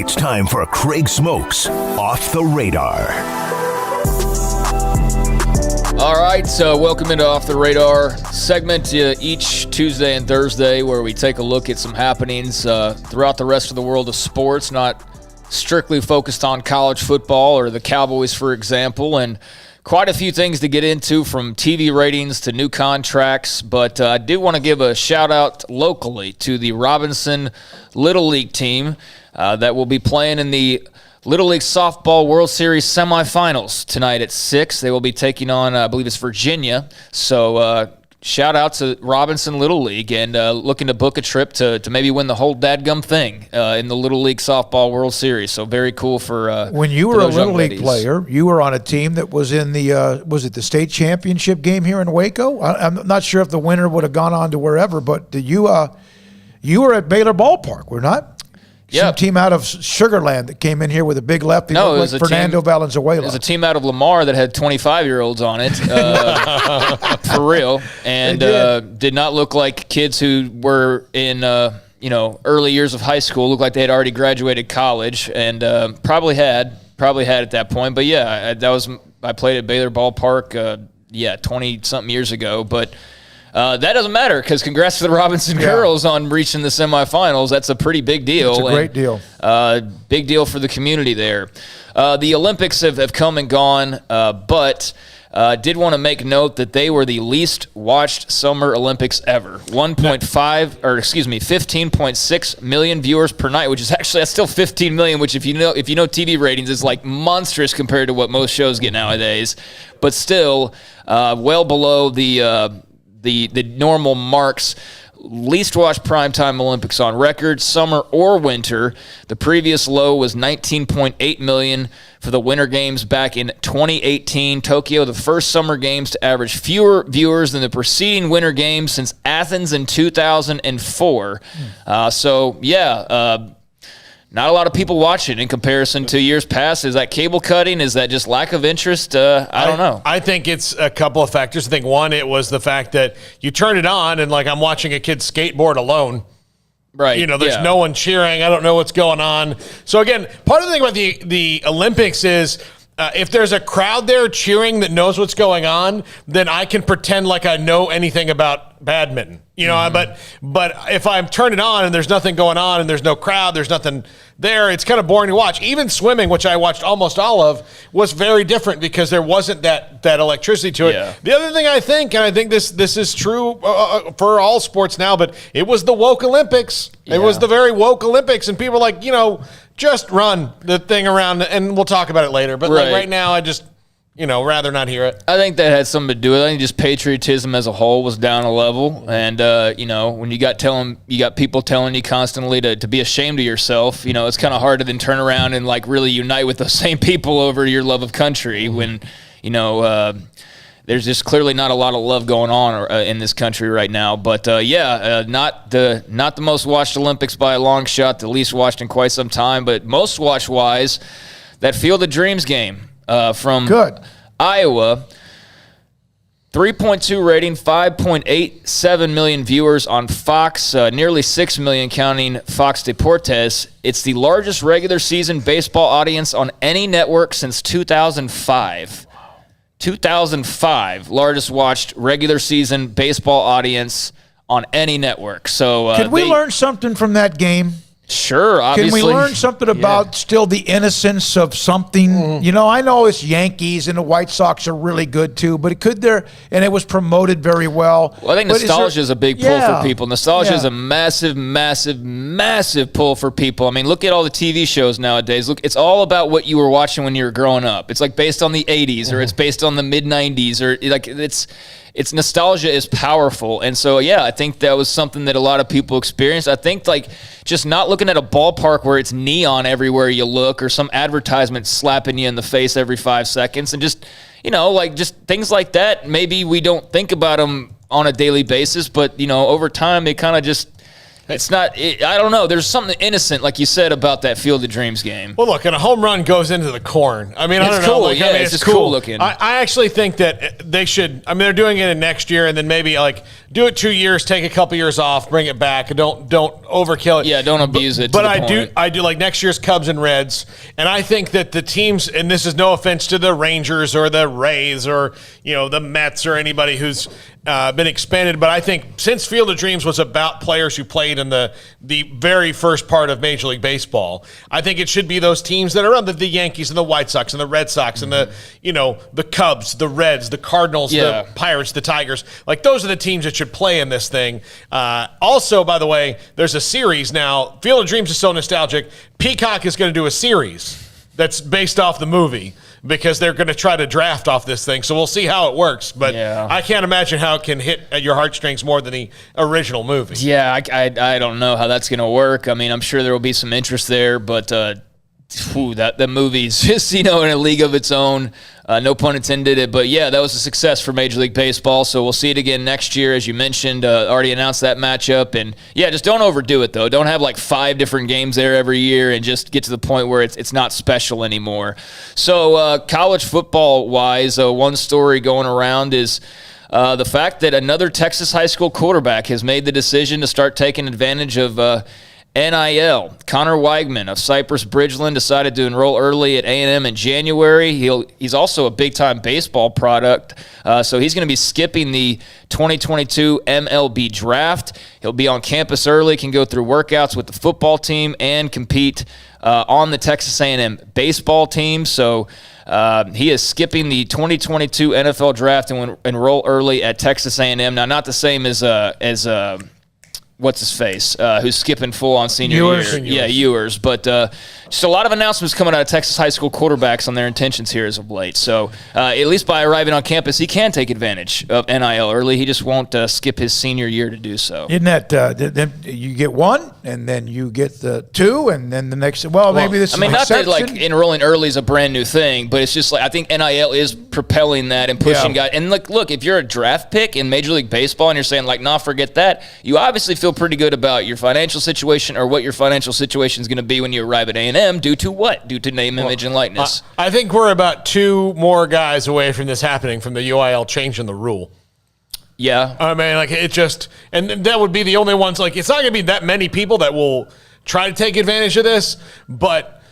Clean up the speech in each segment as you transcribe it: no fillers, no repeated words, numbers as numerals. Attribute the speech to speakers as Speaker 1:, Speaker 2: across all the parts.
Speaker 1: It's time for Craig Smoak's Off the Radar.
Speaker 2: All right, so welcome into Off the Radar segment each Tuesday and Thursday where we take a look at some happenings throughout the rest of the world of sports, not strictly focused on college football or the Cowboys, for example, and quite a few things to get into from TV ratings to new contracts, but I do want to give a shout-out locally to the Robinson Little League team that will be playing in the Little League Softball World Series semifinals tonight at 6. They will be taking on, I believe it's Virginia. So shout out to Robinson Little League and looking to book a trip to maybe win the whole dadgum thing in the Little League Softball World Series. So very cool for
Speaker 3: when you were a Little League player, you were on a team that was in the, was it the state championship game here in Waco? I'm not sure if the winner would have gone on to wherever, but you were at Baylor Ballpark, were not? Some team out of Sugar Land that came in here with a big lefty, like Fernando Valenzuela.
Speaker 2: It was a team out of Lamar that had 25-year-olds on it, for real, and did not look like kids who were in early years of high school. Looked like they had already graduated college, and probably had at that point. But yeah, I played at Baylor Ballpark, 20-something years ago, but. That doesn't matter because congrats to the Robinson girls on reaching the semifinals. That's a pretty big deal.
Speaker 3: It's a great deal.
Speaker 2: Big deal for the community there. The Olympics have come and gone, but did want to make note that they were the least watched Summer Olympics ever. 15.6 million viewers per night, which is actually that's still 15 million. Which if you know TV ratings is like monstrous compared to what most shows get nowadays, but still well below the normal marks. Least watched primetime Olympics on record, summer or winter. The previous low was 19.8 million for the Winter Games back in 2018. Tokyo, the first Summer Games to average fewer viewers than the preceding Winter Games since Athens in 2004. Not a lot of people watching in comparison to years past. Is that cable cutting? Is that just lack of interest? I don't know.
Speaker 4: I think it's a couple of factors. I think one, it was the fact that you turn it on and like I'm watching a kid skateboard alone.
Speaker 2: Right.
Speaker 4: There's no one cheering. I don't know what's going on. So again, part of the thing about the Olympics is if there's a crowd there cheering that knows what's going on, then I can pretend like I know anything about badminton. But if I'm turning on and there's nothing going on and there's no crowd, there's nothing there, it's kind of boring to watch. Even swimming, which I watched almost all of, was very different because there wasn't that electricity to it. Yeah. The other thing I think, and I think this is true for all sports now, but it was the woke Olympics. Yeah. It was the very woke Olympics, and people were like, just run the thing around, and we'll talk about it later. But right now, I just, rather not hear it.
Speaker 2: I think that had something to do with it. I think just patriotism as a whole was down a level. And, when you got people telling you constantly to be ashamed of yourself, it's kind of hard to then turn around and, really unite with those same people over your love of country when, there's just clearly not a lot of love going on in this country right now. But, not the most watched Olympics by a long shot, the least watched in quite some time. But most watched-wise, that Field of Dreams game from Iowa, 3.2 rating, 5.87 million viewers on Fox, nearly 6 million counting Fox Deportes. It's the largest regular season baseball audience on any network since 2005. 2005, largest watched regular season baseball audience on any network. So,
Speaker 3: could we learn something from that game?
Speaker 2: Sure, obviously.
Speaker 3: Can we learn something about still the innocence of something? Mm-hmm. I know it's Yankees and the White Sox are really good too, but and it was promoted very well.
Speaker 2: Well, I think nostalgia is a big pull for people. Nostalgia is a massive, massive, massive pull for people. I mean, look at all the TV shows nowadays. Look, it's all about what you were watching when you were growing up. It's like based on the 80s or it's based on the mid-90s or like it's nostalgia is powerful. And so, I think that was something that a lot of people experienced. I think just not looking at a ballpark where it's neon everywhere you look or some advertisement slapping you in the face every 5 seconds and just, just things like that. Maybe we don't think about them on a daily basis, but, over time they kind of just It's not. I don't know. There's something innocent, like you said, about that Field of Dreams game.
Speaker 4: Well, look, and a home run goes into the corn. I mean, I don't know.
Speaker 2: Cool.
Speaker 4: Like,
Speaker 2: Yeah,
Speaker 4: I mean,
Speaker 2: it's just cool looking.
Speaker 4: I actually think that they should. I mean, they're doing it in next year, and then maybe like do it 2 years, take a couple years off, bring it back, and don't overkill it.
Speaker 2: Yeah, don't abuse it.
Speaker 4: But I do like next year's Cubs and Reds, and I think that the teams, and this is no offense to the Rangers or the Rays or the Mets or anybody who's been expanded, but I think since Field of Dreams was about players who played in the very first part of Major League Baseball, I think it should be those teams that are on the Yankees and the White Sox and the Red Sox and the Cubs, the Reds, the Cardinals, the Pirates, the Tigers. Like those are the teams that should play in this thing. Also, by the way, there's a series now. Field of Dreams is so nostalgic. Peacock is going to do a series that's based off the movie, because they're going to try to draft off this thing. So we'll see how it works. But I can't imagine how it can hit at your heartstrings more than the original movie.
Speaker 2: Yeah, I don't know how that's going to work. I mean, I'm sure there will be some interest there, but that movie's just, in a league of its own. No pun intended. But, yeah, that was a success for Major League Baseball. So we'll see it again next year. As you mentioned, already announced that matchup. And, yeah, just don't overdo it, though. Don't have, 5 different games there every year and just get to the point where it's not special anymore. So college football-wise, one story going around is the fact that another Texas high school quarterback has made the decision to start taking advantage of NIL. Connor Weigman of Cypress Bridgeland decided to enroll early at A&M in January. He's also a big-time baseball product, so he's going to be skipping the 2022 MLB draft. He'll be on campus early, can go through workouts with the football team, and compete on the Texas A&M baseball team. So he is skipping the 2022 NFL draft and will enroll early at Texas A&M. Now, not the same as what's his face, who's skipping full on senior year. Yeah, Ewers. But just a lot of announcements coming out of Texas high school quarterbacks on their intentions here as of late. So at least by arriving on campus, he can take advantage of NIL early. He just won't skip his senior year to do so.
Speaker 3: Isn't that then you get one, and then you get the two, and then the next? Well, maybe this.
Speaker 2: I mean, not that enrolling early is a brand new thing, but it's just I think NIL is propelling that and pushing guys. And look, if you're a draft pick in Major League Baseball and you're saying nah, forget that, you obviously feel pretty good about your financial situation or what your financial situation is going to be when you arrive at A&M. Due to what? Due to name, image, and likeness.
Speaker 4: I think we're about 2 more guys away from this happening, from the UIL changing the rule.
Speaker 2: Yeah.
Speaker 4: I mean, it just, and that would be the only ones, it's not going to be that many people that will try to take advantage of this, but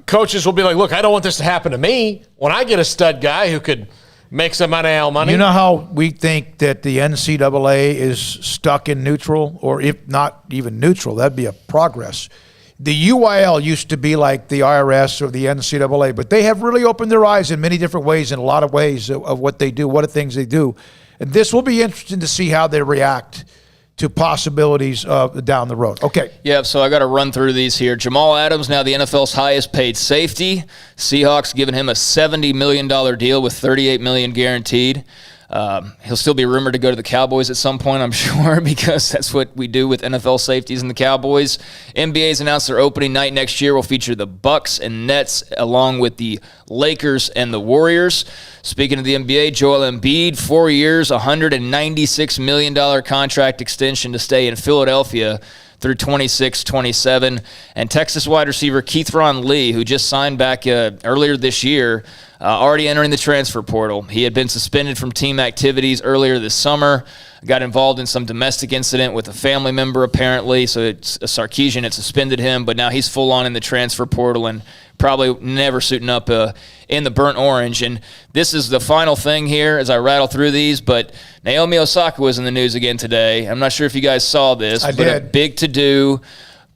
Speaker 4: coaches will be like, look, I don't want this to happen to me. When I get a stud guy who could make some NIL money.
Speaker 3: You know how we think that the NCAA is stuck in neutral, or if not even neutral, that'd be a progress. The UIL used to be like the IRS or the NCAA, but they have really opened their eyes in many different ways, in a lot of ways of what they do, what are things they do. And this will be interesting to see how they react to possibilities down the road. Okay.
Speaker 2: Yeah, so I got to run through these here. Jamal Adams, now the NFL's highest paid safety. Seahawks giving him a $70 million deal with $38 million guaranteed. He'll still be rumored to go to the Cowboys at some point, I'm sure, because that's what we do with NFL safeties and the Cowboys. NBA's announced their opening night next year will feature the Bucks and Nets, along with the Lakers and the Warriors. Speaking of the NBA, Joel Embiid, 4 years, $196 million contract extension to stay in Philadelphia through 26-27. And Texas wide receiver Keithron Lee, who just signed back earlier this year, already entering the transfer portal. He had been suspended from team activities earlier this summer, got involved in some domestic incident with a family member apparently, so Sarkisian had suspended him, but now he's full on in the transfer portal and probably never suiting up in the burnt orange. And this is the final thing here as I rattle through these, but Naomi Osaka was in the news again today. I'm not sure if you guys saw this,
Speaker 3: I
Speaker 2: but
Speaker 3: did.
Speaker 2: A big to-do.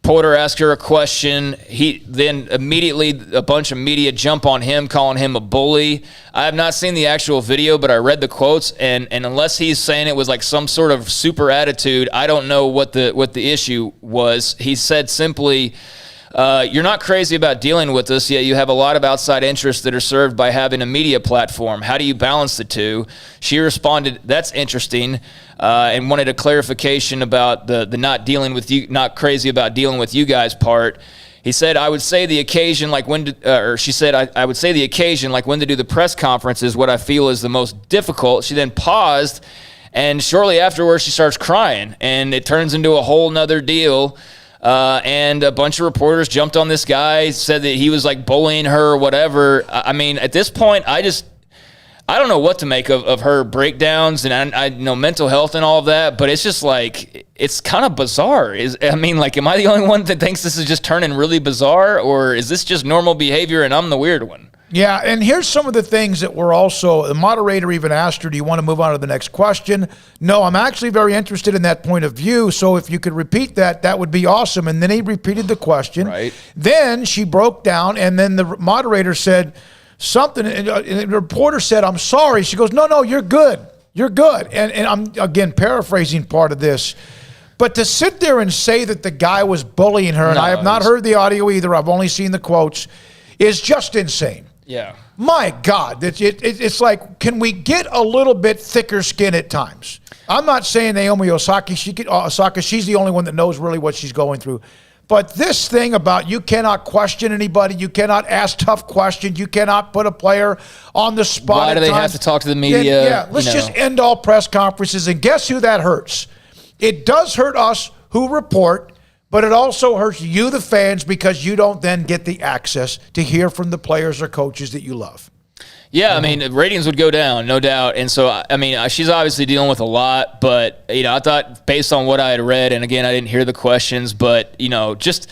Speaker 2: Porter asked her a question. He then immediately a bunch of media jump on him, calling him a bully. I have not seen the actual video, but I read the quotes, and unless he's saying it was like some sort of super attitude, I don't know what the issue was. He said simply, you're not crazy about dealing with us, yet you have a lot of outside interests that are served by having a media platform. How do you balance the two? She responded, that's interesting, and wanted a clarification about the not dealing with you, not crazy about dealing with you guys part. He said, I would say the occasion, like when to, or she said, I would say the occasion, like when to do the press conference is what I feel is the most difficult. She then paused And shortly afterwards, she starts crying, and it turns into a whole nother deal. And a bunch of reporters jumped on this guy, said that he was like bullying her or whatever. I mean, at this point, I don't know what to make of her breakdowns and I know mental health and all of that, but it's just like, it's kind of bizarre. Am I the only one that thinks this is just turning really bizarre, or is this just normal behavior and I'm the weird one?
Speaker 3: Yeah, and here's some of the things that were also, the moderator even asked her, do you want to move on to the next question? No, I'm actually very interested in that point of view, so if you could repeat that, that would be awesome. And then he repeated the question. Right. Then she broke down, and then the moderator said something, and the reporter said, I'm sorry. She goes, no, you're good. You're good. And I'm, again, paraphrasing part of this. But to sit there and say that the guy was bullying her, and I have not heard the audio either, I've only seen the quotes, is just insane.
Speaker 2: Yeah.
Speaker 3: My God, it's like, can we get a little bit thicker skin at times? I'm not saying Naomi Osaka, she's the only one that knows really what she's going through. But this thing about you cannot question anybody, you cannot ask tough questions, you cannot put a player on the spot.
Speaker 2: Why do they have to talk to the media?
Speaker 3: Yeah, let's just end all press conferences. And guess who that hurts? It does hurt us who report, but it also hurts you, the fans, because you don't then get the access to hear from the players or coaches that you love.
Speaker 2: Yeah, I mean, ratings would go down, no doubt. And so, I mean, she's obviously dealing with a lot, but, I thought based on what I had read, and again, I didn't hear the questions, but, just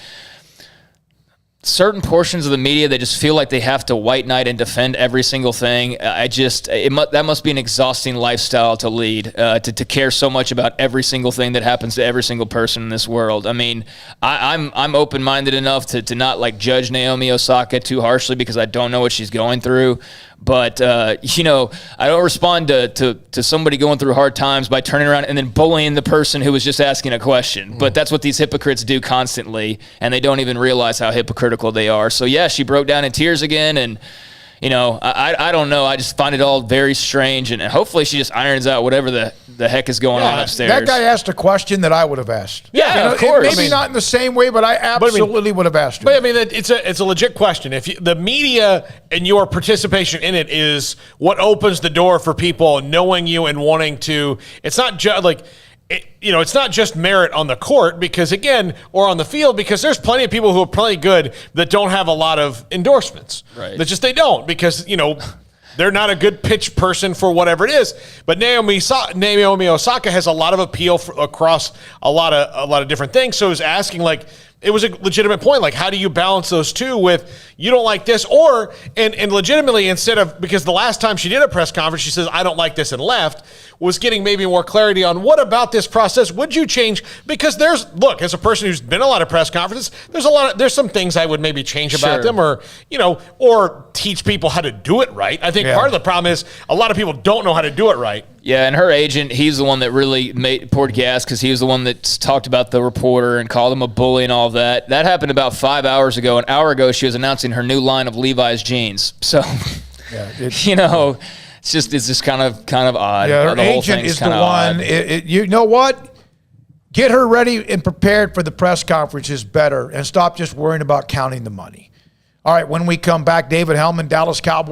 Speaker 2: certain portions of the media, they just feel like they have to white knight and defend every single thing. That must be an exhausting lifestyle to lead, to care so much about every single thing that happens to every single person in this world. I mean, I'm open-minded enough to not like judge Naomi Osaka too harshly because I don't know what she's going through. But, I don't respond to somebody going through hard times by turning around and then bullying the person who was just asking a question. But that's what these hypocrites do constantly, and they don't even realize how hypocritical they are. So, yeah, she broke down in tears again, and, I don't know. I just find it all very strange, and hopefully she just irons out whatever the heck is going on upstairs.
Speaker 3: That guy asked a question that I would have asked.
Speaker 2: Yeah, of course.
Speaker 3: Maybe not in the same way, but I absolutely would have asked him.
Speaker 4: But I mean, it's a legit question. If the media and your participation in it is what opens the door for people knowing you and wanting to, it's not just like, it's not just merit on the court because again, or on the field, because there's plenty of people who are plenty good that don't have a lot of endorsements. Right. They don't because, they're not a good pitch person for whatever it is. But Naomi Osaka has a lot of appeal across a lot of different things. So I was asking, it was a legitimate point. Like, how do you balance those two with you don't like this or and legitimately instead of because the last time she did a press conference, she says, I don't like this and left, was getting maybe more clarity on what about this process would you change? Because as a person who's been a lot of press conferences, there's some things I would maybe change about them or teach people how to do it right. I think part of the problem is a lot of people don't know how to do it right.
Speaker 2: Yeah, and her agent, he's the one that really poured gas because he was the one that talked about the reporter and called him a bully and all of that. That happened about 5 hours ago. An hour ago, she was announcing her new line of Levi's jeans. So, it's just kind of odd.
Speaker 3: Yeah, her agent is the one. You know what? Get her ready and prepared for the press conferences better and stop just worrying about counting the money. All right, when we come back, David Hellman, Dallas Cowboys.